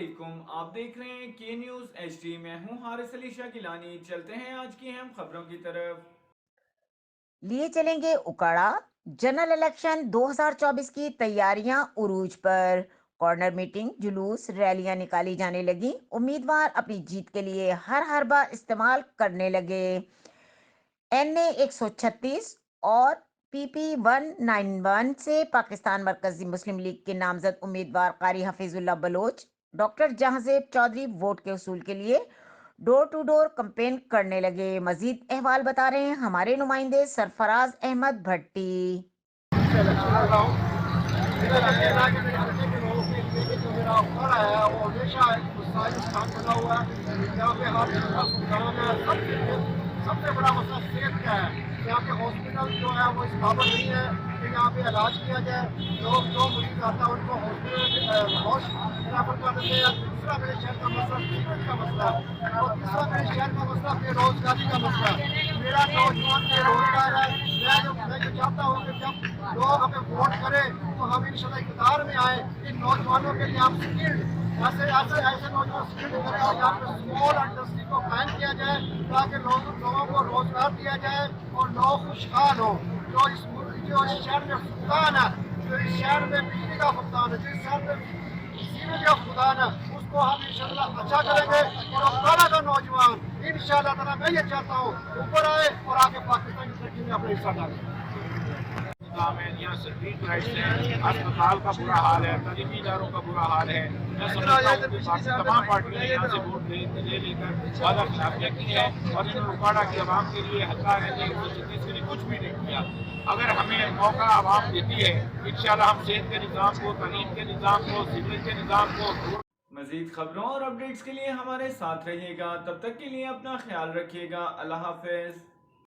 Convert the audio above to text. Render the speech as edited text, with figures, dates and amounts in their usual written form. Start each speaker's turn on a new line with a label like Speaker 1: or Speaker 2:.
Speaker 1: علیکم، آپ دیکھ رہے ہیں کے نیوز ایچ ڈی۔ میں ہوں حارث علی شاہ گیلانی۔ چلتے ہیں آج کی اہم خبروں کی طرف۔
Speaker 2: لیے چلیں گے اکاڑا، جنرل الیکشن 2024 کی تیاریاں عروج پر۔ کارنر میٹنگ، جلوس، ریلیاں نکالی جانے لگیں، امیدوار اپنی جیت کے لیے ہر حربہ استعمال کرنے لگے۔ این اے 136 اور پی پی 191 سے پاکستان مرکزی مسلم لیگ کے نامزد امیدوار قاری حفیظ اللہ بلوچ، ڈاکٹر جہانزیب چودھری ووٹ کے حصول کے لیے ڈور ٹو ڈور کمپین کرنے لگے۔ مزید احوال بتا رہے ہیں ہمارے نمائندے سرفراز احمد بھٹی۔
Speaker 3: سب سے بڑا مسئلہ صحت کا ہے۔ یہاں پہ ہاسپٹل جو ہے وہ اس قابل نہیں ہے کہ یہاں پہ علاج کیا جائے۔ لوگ جو مریض آتا ہے ان کو ہاسپٹل ہوش ریفر کر دیتے ہیں۔ دوسرا میرے شہر کا مسئلہ ٹریٹمنٹ کا مسئلہ ہے، اور تیسرا میرے شہر کا مسئلہ بے روزگاری کا مسئلہ ہے۔ میرا نوجوان بے روزگار ہے۔ میں جو چاہتا ہوں کہ جب لوگ ہمیں ووٹ کریں تو ہم انشاءاللہ اقتدار میں آئیں، ان نوجوانوں کے لیے ہم اسکلڈ ایسے نوجوان اسکلڈ کریں اور یہاں پہ اسمال انڈسٹری کو قائم کیا جائے تاکہ لوگوں کو روزگار دیا جائے اور لوگ خوشحال ہوں۔ جو اس شہر میں فقدان ہے، جو اس شہر میں بجلی کا فقدان ہے، جس شہر میں سیوریج کا فقدان ہے، اس کو ہم انشاءاللہ اچھا کریں گے۔ اور اکاڑا کا نوجوان انشاءاللہ تعالیٰ میں یہ چاہتا ہوں اوپر آئے اور آگے پاکستان کی ترقی میں اپنا حصہ ڈالیں۔
Speaker 4: یہاں سروس رائٹس ہیں، اسپتال کا برا حال ہے، تعلیمی اداروں کا برا حال ہے۔ میں سمجھتا ہوں کہ تمام پارٹیوں نے یہاں سے ووٹ لے کر وعدہ خلافیاں کی ہے اور انہوں نے اکاڑا کی عوام کے لیے حلقہ رہنے 136 کے لیے کچھ بھی نہیں کیا۔ اگر ہمیں موقع عوام دیتی ہے، انشاءاللہ ہم صحت کے نظام کو، تعلیم کے نظام کو، سیوریج کے نظام کو۔
Speaker 1: مزید خبروں اور اپڈیٹس کے لیے ہمارے ساتھ رہیے گا۔ تب تک کے لیے اپنا خیال رکھیے گا۔ اللہ حافظ۔